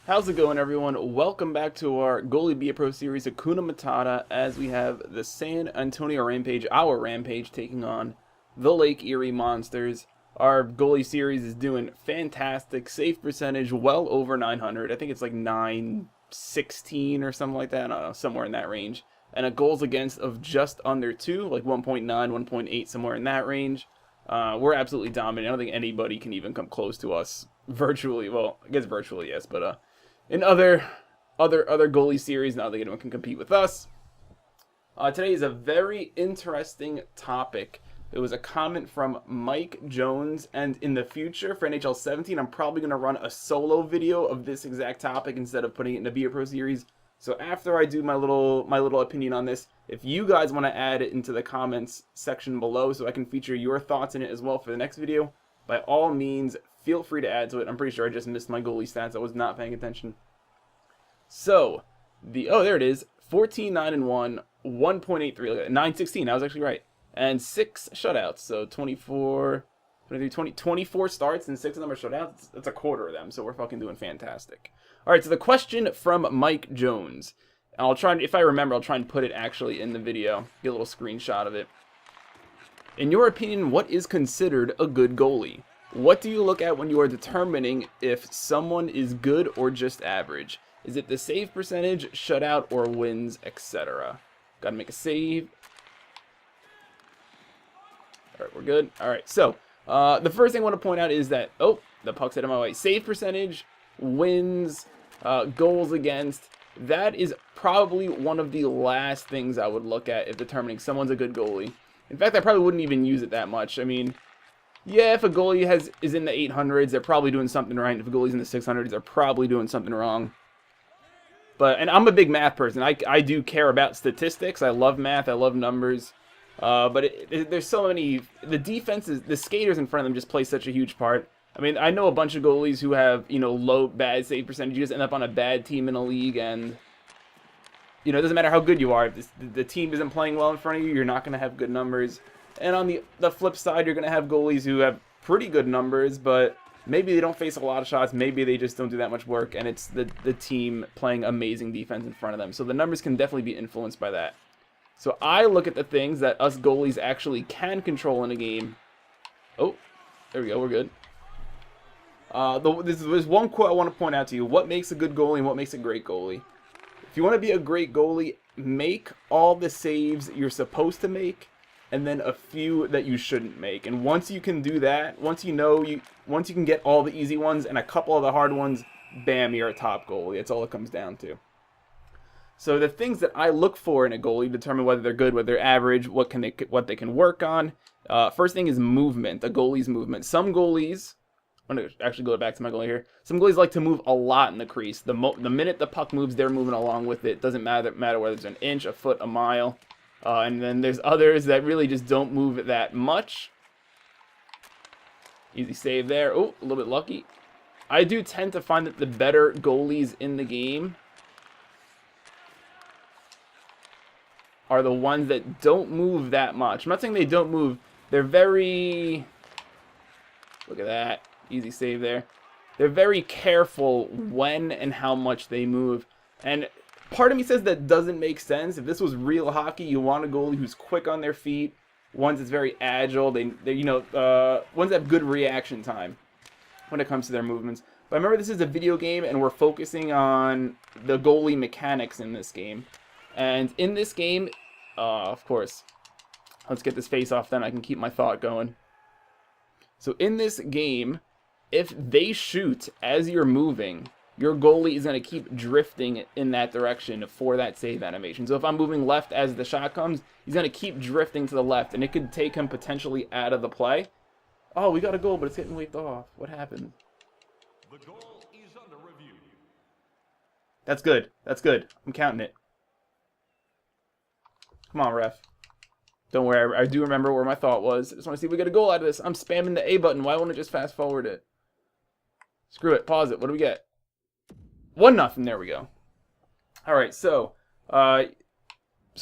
How's it going, everyone? Welcome back to our Goalie Be a Pro series, Hakuna Matata, as we have the San Antonio Rampage, our Rampage, taking on the Lake Erie Monsters. Our goalie series is doing fantastic. Save percentage well over 900. I think it's like 916 or something like that. I don't know, somewhere in that range. And a goals against of just under 2, like 1.9, 1.8, somewhere in that range. We're absolutely dominant. I don't think anybody can even come close to us virtually. Well, I guess virtually, yes, but in other goalie series, not that anyone can compete with us. Today is a very interesting topic. It was a comment from Mike Jones, and in the future for NHL 17, I'm probably going to run a solo video of this exact topic instead of putting it in the Be a Pro series. So after I do my little opinion on this, if you guys want to add it into the comments section below so I can feature your thoughts in it as well for the next video, by all means, feel free to add to it. I'm pretty sure I just missed my goalie stats. I was not paying attention. So, there it is. 14-9-1, 1.83, look at that, 916, I was actually right. And 6 shutouts, so 24, 23, 20, 24 starts and 6 of them are shutouts. That's a quarter of them, so we're fucking doing fantastic. Alright, so the question from Mike Jones. And I'll try, if I remember, I'll try and put it actually in the video. Get a little screenshot of it. In your opinion, what is considered a good goalie? What do you look at when you are determining if someone is good or just average? Is it the save percentage, shutout, or wins, etc.? Gotta make a save. Alright, we're good. Alright, so, the first thing I want to point out is that, the puck's out of my way. Save percentage, wins, goals against, that is probably one of the last things I would look at if determining someone's a good goalie. In fact, I probably wouldn't even use it that much. I mean, yeah, if a goalie is in the 800s, they're probably doing something right. If a goalie's in the 600s, they're probably doing something wrong. And I'm a big math person. I do care about statistics. I love math. I love numbers. But there's so many... The defenses, the skaters in front of them just play such a huge part. I mean, I know a bunch of goalies who have, low, bad save percentages, end up on a bad team in a league, and... it doesn't matter how good you are. If the team isn't playing well in front of you, you're not going to have good numbers. And on the flip side, you're going to have goalies who have pretty good numbers, but maybe they don't face a lot of shots. Maybe they just don't do that much work, and it's the team playing amazing defense in front of them. So the numbers can definitely be influenced by that. So I look at the things that us goalies actually can control in a game. Oh, there we go. We're good. There's one quote I want to point out to you. What makes a good goalie and what makes a great goalie? If you want to be a great goalie, make all the saves you're supposed to make, and then a few that you shouldn't make. And once you can do that, once you can get all the easy ones and a couple of the hard ones, bam, you're a top goalie. That's all it comes down to. So the things that I look for in a goalie determine whether they're good, whether they're average, what they can work on. First thing is movement, a goalie's movement. Some goalies, I'm going to actually go back to my goalie here. Some goalies like to move a lot in the crease. The minute the puck moves, they're moving along with it. Doesn't matter whether it's an inch, a foot, a mile. And then there's others that really just don't move that much. Easy save there. Oh, a little bit lucky. I do tend to find that the better goalies in the game are the ones that don't move that much. I'm not saying they don't move. They're very... Look at that. Easy save there. They're very careful when and how much they move. And part of me says that doesn't make sense. If this was real hockey, you want a goalie who's quick on their feet, ones that's very agile, ones that have good reaction time when it comes to their movements. But remember, this is a video game, and we're focusing on the goalie mechanics in this game. And in this game, of course, let's get this face off, then I can keep my thought going. So in this game, if they shoot as you're moving, your goalie is going to keep drifting in that direction for that save animation. So if I'm moving left as the shot comes, he's going to keep drifting to the left, and it could take him potentially out of the play. Oh, we got a goal, but it's getting waved off. What happened? The goal is under review. That's good. That's good. I'm counting it. Come on, ref. Don't worry, I do remember where my thought was. I just want to see if we get a goal out of this. I'm spamming the A button. Why won't it just fast forward it? Screw it. Pause it. What do we get? 1-0. There we go. Alright, so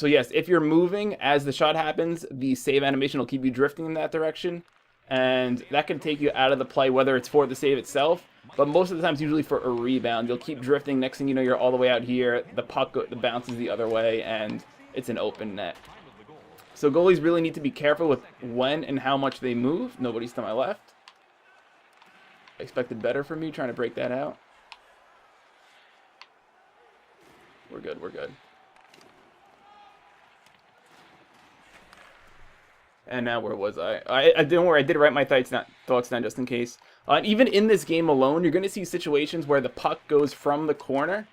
yes, if you're moving as the shot happens, the save animation will keep you drifting in that direction. And that can take you out of the play, whether it's for the save itself. but most of the time it's usually for a rebound. You'll keep drifting. Next thing you know, you're all the way out here. The puck bounces the other way, and it's an open net. So goalies really need to be careful with when and how much they move. Nobody's to my left. I expected better from me trying to break that out. We're good, we're good. And now where was I? Don't worry, I did write my thoughts down just in case. And even in this game alone, you're going to see situations where the puck goes from the corner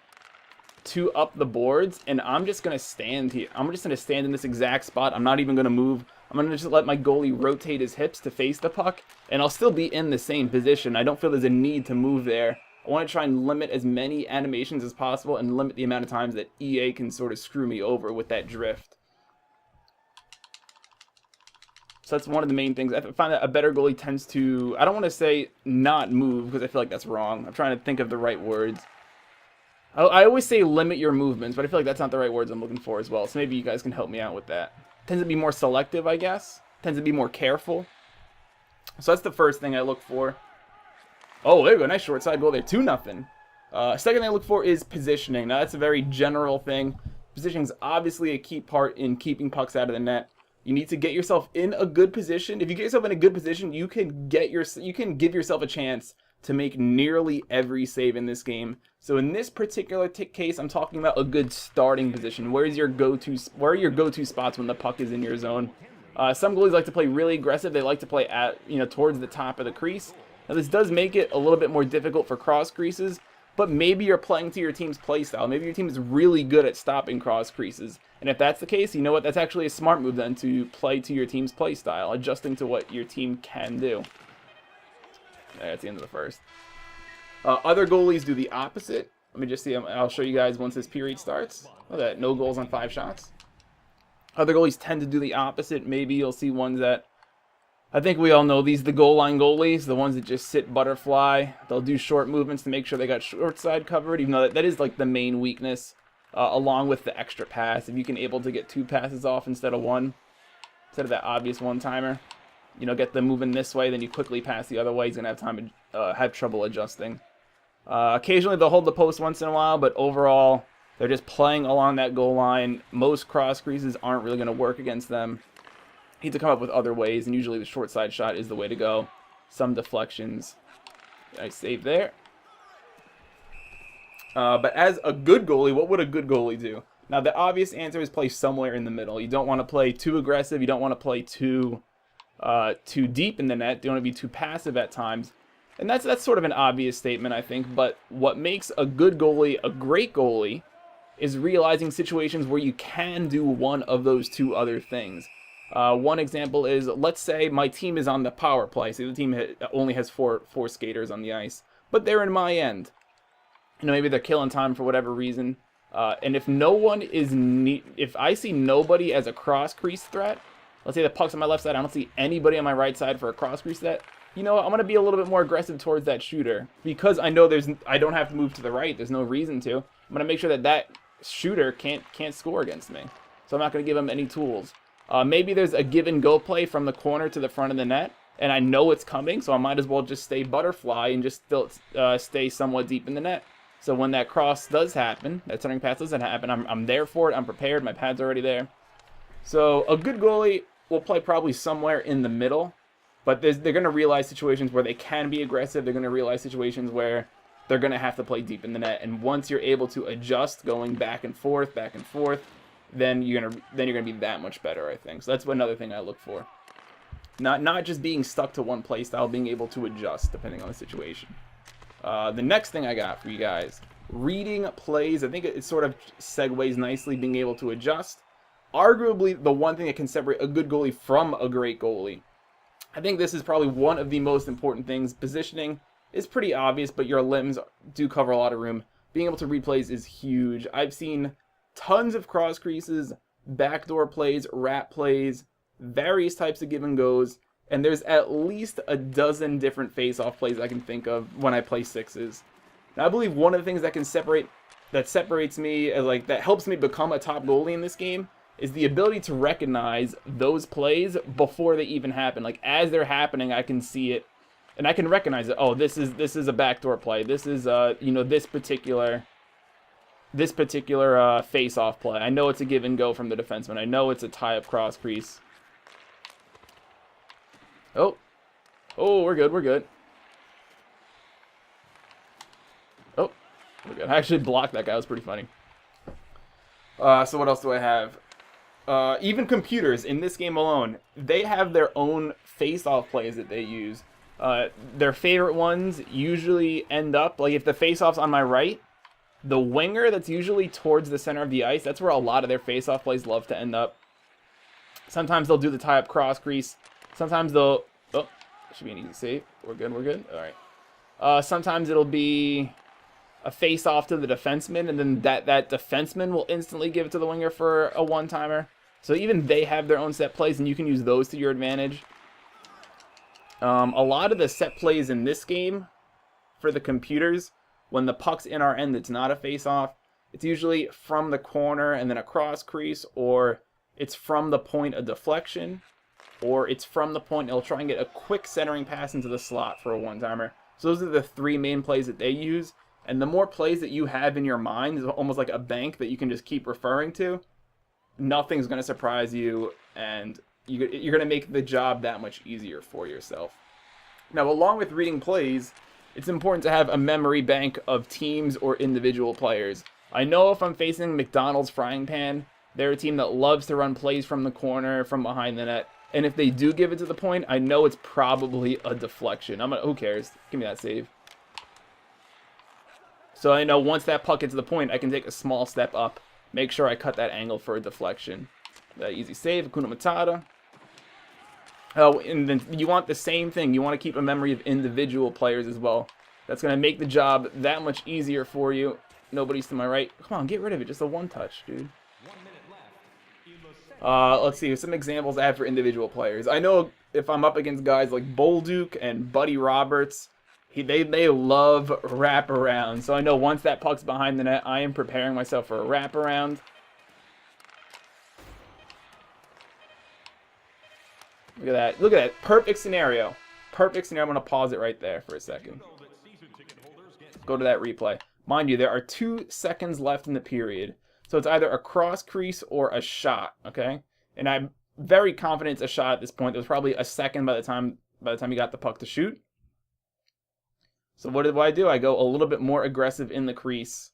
to up the boards, and I'm just going to stand here. I'm just going to stand in this exact spot. I'm not even going to move. I'm going to just let my goalie rotate his hips to face the puck, and I'll still be in the same position. I don't feel there's a need to move there. I want to try and limit as many animations as possible and limit the amount of times that EA can sort of screw me over with that drift. So that's one of the main things. I find that a better goalie tends to, I don't want to say not move, because I feel like that's wrong. I'm trying to think of the right words. I always say limit your movements, but I feel like that's not the right words I'm looking for as well. So maybe you guys can help me out with that. Tends to be more selective, I guess. Tends to be more careful. So that's the first thing I look for. Oh, there you go. Nice short side goal there. 2-0. Second thing I look for is positioning. Now, that's a very general thing. Positioning is obviously a key part in keeping pucks out of the net. You need to get yourself in a good position. If you get yourself in a good position, you can give yourself a chance to make nearly every save in this game. So in this particular case, I'm talking about a good starting position. Where are your go-to spots when the puck is in your zone? Some goalies like to play really aggressive. They like to play at towards the top of the crease. Now this does make it a little bit more difficult for cross creases, but maybe you're playing to your team's play style. Maybe your team is really good at stopping cross creases. And if that's the case, you know what? That's actually a smart move then, to play to your team's play style, adjusting to what your team can do. That's the end of the first. Other goalies do the opposite. Let me just see. I'll show you guys once this period starts. Look at that. No goals on 5 shots. Other goalies tend to do the opposite. Maybe you'll see ones that, I think we all know these, the goal line goalies, the ones that just sit butterfly. They'll do short movements to make sure they got short side covered, even though that is like the main weakness, along with the extra pass. If you can able to get 2 passes off instead of 1, instead of that obvious one-timer, get them moving this way, then you quickly pass the other way. He's going to have time to have trouble adjusting. Occasionally they'll hold the post once in a while, but overall they're just playing along that goal line. Most cross creases aren't really going to work against them. You need to come up with other ways, and usually the short side shot is the way to go. Some deflections. Nice save there. But as a good goalie, what would a good goalie do? Now the obvious answer is play somewhere in the middle. You don't want to play too aggressive. You don't want to play too deep in the net. You don't want to be too passive at times. And that's sort of an obvious statement, I think. But what makes a good goalie a great goalie is realizing situations where you can do one of those 2 other things. One example is, let's say my team is on the power play. So the team only has four skaters on the ice, but they're in my end. Maybe they're killing time for whatever reason. And if no one is if I see nobody as a cross crease threat, let's say the puck's on my left side, I don't see anybody on my right side for a cross crease threat. I'm going to be a little bit more aggressive towards that shooter, because I know I don't have to move to the right. There's no reason to. I'm going to make sure that shooter can't score against me. So I'm not going to give him any tools. Maybe there's a give and go play from the corner to the front of the net, and I know it's coming, so I might as well just stay butterfly and just still stay somewhat deep in the net. So when that cross does happen, that turning pass doesn't happen, I'm there for it. I'm prepared. My pad's already there. So a good goalie will play probably somewhere in the middle. But they're going to realize situations where they can be aggressive. They're going to realize situations where they're going to have to play deep in the net. And once you're able to adjust, going back and forth, then you're gonna be that much better, I think. So that's another thing I look for. Not just being stuck to one play style, being able to adjust depending on the situation. The next thing I got for you guys, reading plays. I think it sort of segues nicely, being able to adjust. Arguably, the one thing that can separate a good goalie from a great goalie. I think this is probably one of the most important things. Positioning is pretty obvious, but your limbs do cover a lot of room. Being able to read plays is huge. I've seen tons of cross creases, backdoor plays, wrap plays, various types of give and goes, and there's at least a dozen different face-off plays I can think of when I play sixes. Now, I believe one of the things that separates me, that helps me become a top goalie in this game, is the ability to recognize those plays before they even happen. Like, as they're happening, I can see it And I can recognize it. Oh, this is a backdoor play. This is you know, this particular face-off play. I know it's a give and go from the defenseman. I know it's a tie-up cross crease. Oh, we're good. We're good. Oh, we're good. I actually blocked that guy. It was pretty funny. So what else do I have? Even computers in this game alone, they have their own face-off plays that they use. Their favorite ones usually end up, like if the face-off's on my right, the winger that's usually towards the center of the ice, that's where a lot of their face-off plays love to end up. Sometimes they'll do the tie-up cross crease. Sometimes they'll... Oh, should be an easy save. We're good, we're good. All right. Sometimes it'll be a face-off to the defenseman, and then that defenseman will instantly give it to the winger for a one-timer. So even they have their own set plays, and you can use those to your advantage. A lot of the set plays in this game for the computers, when the puck's in our end, it's not a face-off. It's usually from the corner and then a cross crease, or it's from the point a deflection, or it's from the point it'll try and get a quick centering pass into the slot for a one-timer. So those are the three main plays that they use. And the more plays that you have in your mind is almost like a bank that you can just keep referring to. Nothing's going to surprise you, and you're going to make the job that much easier for yourself. Now, along with reading plays, it's important to have a memory bank of teams or individual players. I know if I'm facing McDonald's Frying Pan, they're a team that loves to run plays from the corner, from behind the net. And if they do give it to the point, I know it's probably a deflection. Who cares? Give me that save. So I know once that puck gets to the point, I can take a small step up, make sure I cut that angle for a deflection. That easy save, Hakuna Matata. Oh, and then you want the same thing. You want to keep a memory of individual players as well. That's going to make the job that much easier for you. Nobody's to my right. Come on, get rid of it. Just a one-touch, dude. Let's see. Some examples I have for individual players. I know if I'm up against guys like Bolduc and Buddy Roberts, they love wraparound. So I know once that puck's behind the net, I am preparing myself for a wraparound. Look at that. Look at that. Perfect scenario. Perfect scenario. I'm going to pause it right there for a second. Go to that replay. Mind you, there are 2 seconds left in the period. So it's either a cross crease or a shot, okay? And I'm very confident it's a shot at this point. There was probably a second by the time you got the puck to shoot. So what do? I go a little bit more aggressive in the crease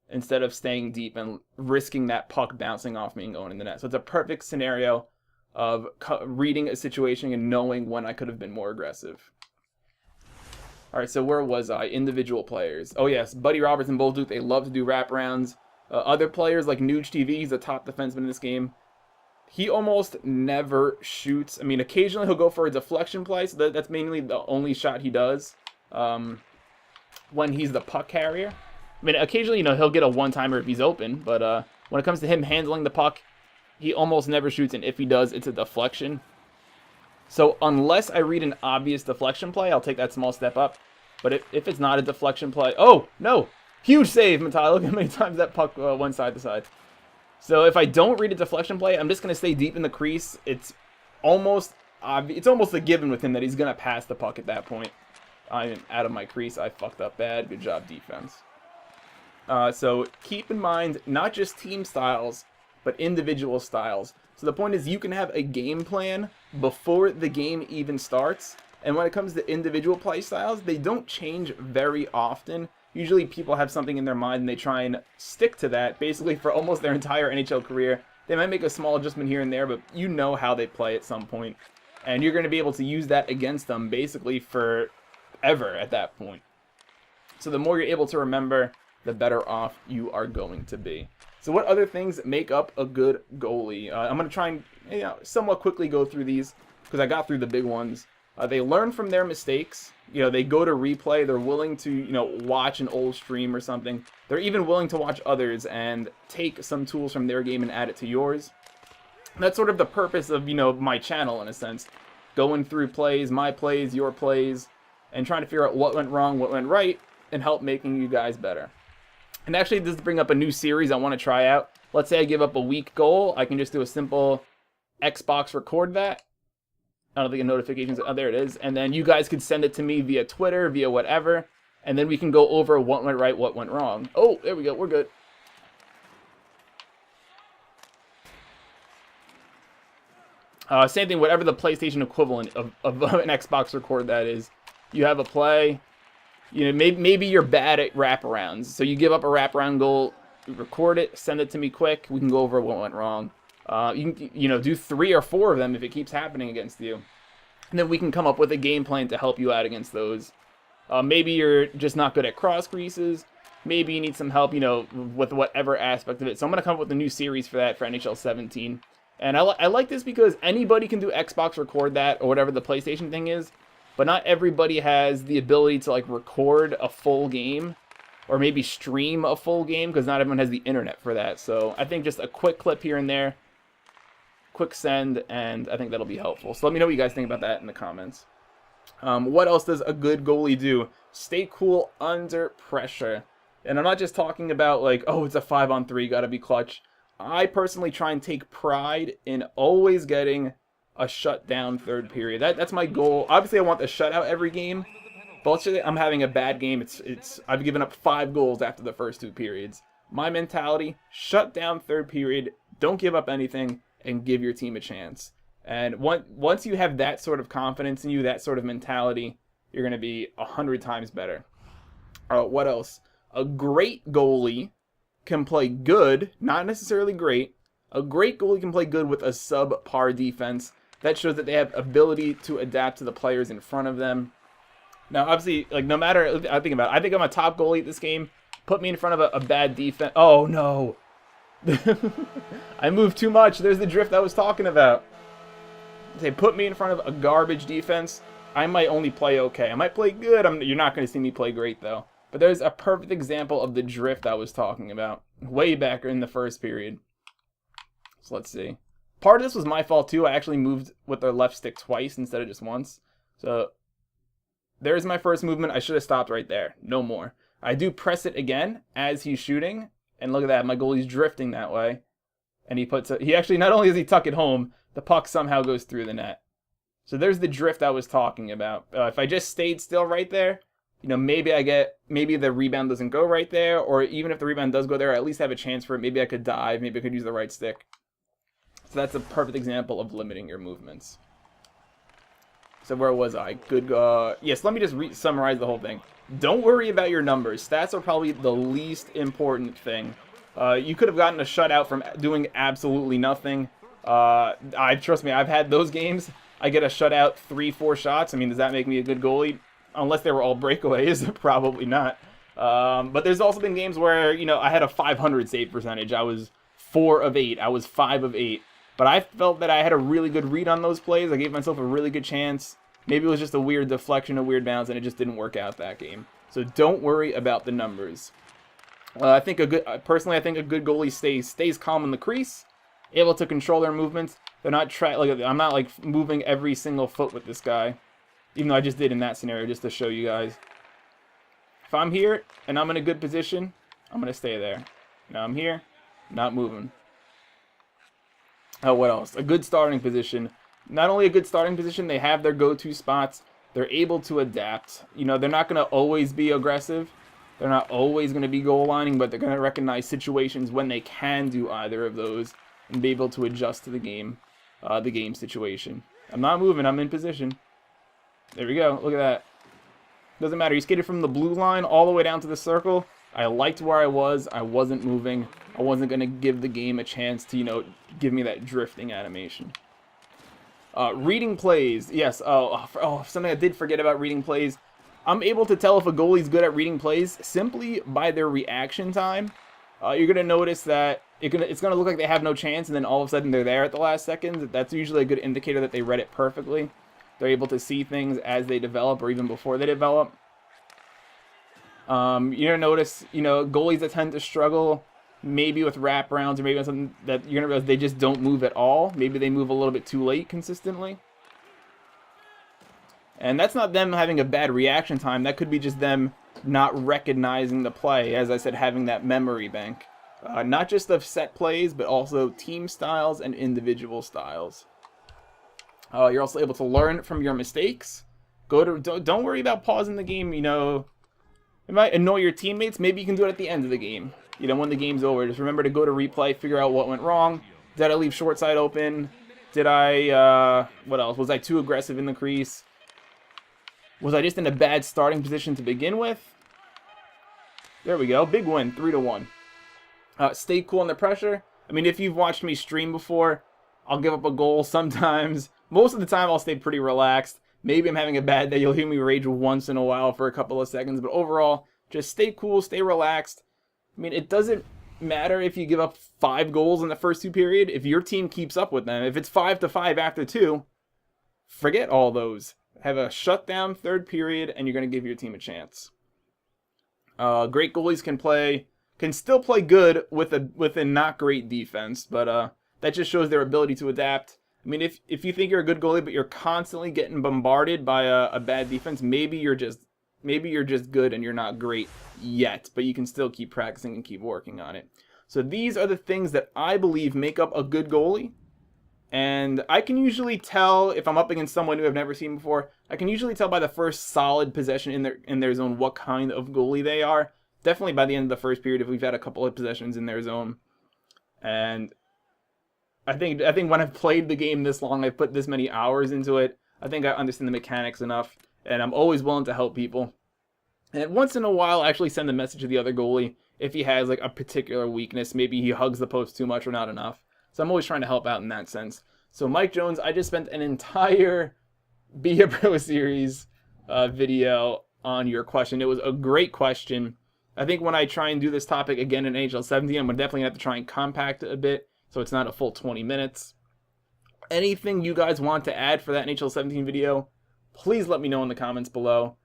instead of staying deep and risking that puck bouncing off me and going in the net. So it's a perfect scenario of reading a situation and knowing when I could have been more aggressive. All right, so where was I? Individual players. Oh, yes, Buddy Roberts and Bolduc, they love to do wraparounds. Other players like Nuge TV, he's a top defenseman in this game. He almost never shoots. I mean, occasionally he'll go for a deflection play, so that's mainly the only shot he does when he's the puck carrier. I mean, occasionally, he'll get a one-timer if he's open, but when it comes to him handling the puck, he almost never shoots, and if he does, it's a deflection. So unless I read an obvious deflection play, I'll take that small step up. But if it's not a deflection play... Oh, no! Huge save, Matata. Look how many times that puck went side to side. So if I don't read a deflection play, I'm just going to stay deep in the crease. It's almost obvious. It's almost a given with him that he's going to pass the puck at that point. I'm out of my crease. I fucked up bad. Good job, defense. So keep in mind, not just team styles, but individual styles. So the point is, you can have a game plan before the game even starts. And when it comes to individual play styles, they don't change very often. Usually people have something in their mind and they try and stick to that basically for almost their entire NHL career. They might make a small adjustment here and there, but you know how they play at some point. And you're going to be able to use that against them basically forever at that point. So the more you're able to remember, the better off you are going to be. So what other things make up a good goalie? I'm going to try and somewhat quickly go through these because I got through the big ones. They learn from their mistakes. They go to replay. They're willing to, watch an old stream or something. They're even willing to watch others and take some tools from their game and add it to yours. That's sort of the purpose of, my channel in a sense. Going through plays, my plays, your plays, and trying to figure out what went wrong, what went right, and help making you guys better. And actually, this is bring up a new series I want to try out. Let's say I give up a weak goal. I can just do a simple Xbox record that. I don't think a notifications. Oh, there it is. And then you guys could send it to me via Twitter, via whatever. And then we can go over what went right, what went wrong. Oh, there we go. We're good. Same thing, whatever the PlayStation equivalent of an Xbox record that is. You have a play. You know, maybe you're bad at wraparounds. So you give up a wraparound goal, record it, send it to me quick. We can go over what went wrong. You can, you know, do 3 or 4 of them if it keeps happening against you. And then we can come up with a game plan to help you out against those. Maybe you're just not good at cross creases. Maybe you need some help, you know, with whatever aspect of it. So I'm going to come up with a new series for that for NHL 17. And I like this because anybody can do Xbox record that or whatever the PlayStation thing is. But not everybody has the ability to, like, record a full game. Or maybe stream a full game because not everyone has the internet for that. So I think just a quick clip here and there. Quick send, and I think that'll be helpful. So let me know what you guys think about that in the comments. What else does a good goalie do? Stay cool under pressure. And I'm not just talking about like, oh, it's a 5-on-3, gotta be clutch. I personally try and take pride in always getting a shutdown third period. That's my goal. Obviously, I want the shutout every game. But let's say I'm having a bad game. I've given up 5 goals after the first 2 periods. My mentality: shut down third period. Don't give up anything. And give your team a chance. And once you have that sort of confidence in you, that sort of mentality, you're going to be 100 times better. What else? A great goalie can play good, not necessarily great. A great goalie can play good with a subpar defense. That shows that they have ability to adapt to the players in front of them. Now, obviously, like no matter, I think I'm a top goalie at this game. Put me in front of a bad defense. Oh no. I moved too much. There's the drift I was talking about. They put me in front of a garbage defense. I might only play okay. I might play good. You're not going to see me play great, though. But there's a perfect example of the drift I was talking about. Way back in the first period. So let's see. Part of this was my fault, too. I actually moved with the left stick twice instead of just once. So there's my first movement. I should have stopped right there. No more. I do press it again as he's shooting. And look at that, my goalie's drifting that way. And he actually, not only does he tuck it home, the puck somehow goes through the net. So there's the drift I was talking about. If I just stayed still right there, you know, maybe the rebound doesn't go right there, or even if the rebound does go there, I at least have a chance for it. Maybe I could dive, maybe I could use the right stick. So that's a perfect example of limiting your movements. So where was I? Good, yes, let me just summarize the whole thing. Don't worry about your numbers. Stats are probably the least important thing. You could have gotten a shutout from doing absolutely nothing. Trust me, I've had those games. I get a shutout 3-4 shots. I mean, does that make me a good goalie? Unless they were all breakaways, probably not. But there's also been games where, you know, I had a 500 save percentage. I was 4 of 8. I was 5 of 8. But I felt that I had a really good read on those plays. I gave myself a really good chance. Maybe it was just a weird deflection, a weird bounce, and it just didn't work out that game. So don't worry about the numbers. Personally, I think a good goalie stays calm in the crease, able to control their movements. They're not I'm not like moving every single foot with this guy, even though I just did in that scenario just to show you guys. If I'm here and I'm in a good position, I'm gonna stay there. Now I'm here, not moving. What else? A good starting position. Not only a good starting position, they have their go-to spots. They're able to adapt. You know, they're not going to always be aggressive. They're not always going to be goal lining, but they're going to recognize situations when they can do either of those and be able to adjust to the game situation. I'm not moving. I'm in position. There we go. Look at that. Doesn't matter. He skated from the blue line all the way down to the circle. I liked where I was. I wasn't moving. I wasn't going to give the game a chance to, you know, give me that drifting animation. Reading plays. Yes. Something I did forget about reading plays. I'm able to tell if a goalie's good at reading plays simply by their reaction time. You're going to notice that it's going to look like they have no chance, and then all of a sudden they're there at the last second. That's usually a good indicator that they read it perfectly. They're able to see things as they develop or even before they develop. You're going to notice, you know, goalies that tend to struggle maybe with wraparounds or maybe something that you're going to realize they just don't move at all. Maybe they move a little bit too late consistently. And that's not them having a bad reaction time. That could be just them not recognizing the play. As I said, having that memory bank. Not just of set plays, but also team styles and individual styles. You're also able to learn from your mistakes. Don't worry about pausing the game. You know, it might annoy your teammates. Maybe you can do it at the end of the game. You know, when the game's over, just remember to go to replay, figure out what went wrong. Did I leave short side open? Did I, what else? Was I too aggressive in the crease? Was I just in a bad starting position to begin with? There we go. Big win, 3-1. Stay cool under pressure. I mean, if you've watched me stream before, I'll give up a goal sometimes. Most of the time, I'll stay pretty relaxed. Maybe I'm having a bad day. You'll hear me rage once in a while for a couple of seconds. But overall, just stay cool, stay relaxed. I mean, it doesn't matter if you give up 5 goals in the first 2 periods. If your team keeps up with them, if it's 5-5 after 2, forget all those. Have a shutdown 3rd period, and you're going to give your team a chance. Great goalies can still play good with a not great defense, but that just shows their ability to adapt. I mean, if you think you're a good goalie, but you're constantly getting bombarded by a bad defense, maybe you're just good and you're not great yet, but you can still keep practicing and keep working on it. So these are the things that I believe make up a good goalie. And I can usually tell if I'm up against someone who I've never seen before. I can usually tell by the first solid possession in their zone what kind of goalie they are. Definitely by the end of the first period if we've had a couple of possessions in their zone. And I think when I've played the game this long, I've put this many hours into it, I think I understand the mechanics enough, and I'm always willing to help people. And once in a while, I actually send a message to the other goalie if he has like a particular weakness. Maybe he hugs the post too much or not enough. So I'm always trying to help out in that sense. So Mike Jones, I just spent an entire Be a Pro Series video on your question. It was a great question. I think when I try and do this topic again in NHL 17, I'm definitely going to have to try and compact it a bit so it's not a full 20 minutes. Anything you guys want to add for that NHL 17 video, please let me know in the comments below.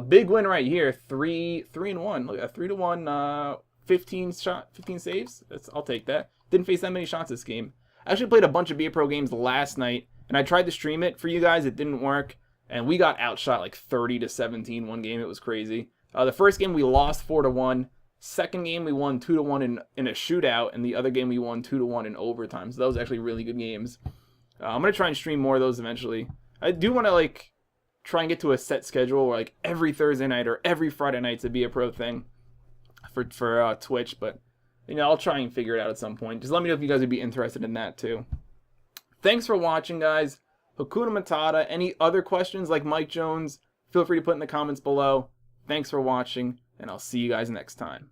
Big win right here, 3-1. Look at 3-1, 15 saves. I'll take that. Didn't face that many shots this game. I actually played a bunch of Be a Pro games last night, and I tried to stream it for you guys. It didn't work, and we got outshot like 30-17 one game. It was crazy. The first game we lost 4-1. Second game we won 2-1 in a shootout, and the other game we won 2-1 in overtime. So that was actually really good games. I'm gonna try and stream more of those eventually. I do want to like try and get to a set schedule where like every Thursday night or every Friday night to Be a Pro thing for Twitch, but you know, I'll try and figure it out at some point. Just let me know if you guys would be interested in that too. Thanks for watching, guys. Hakuna Matata. Any other questions like Mike Jones, feel free to put in the comments below. Thanks for watching, and I'll see you guys next time.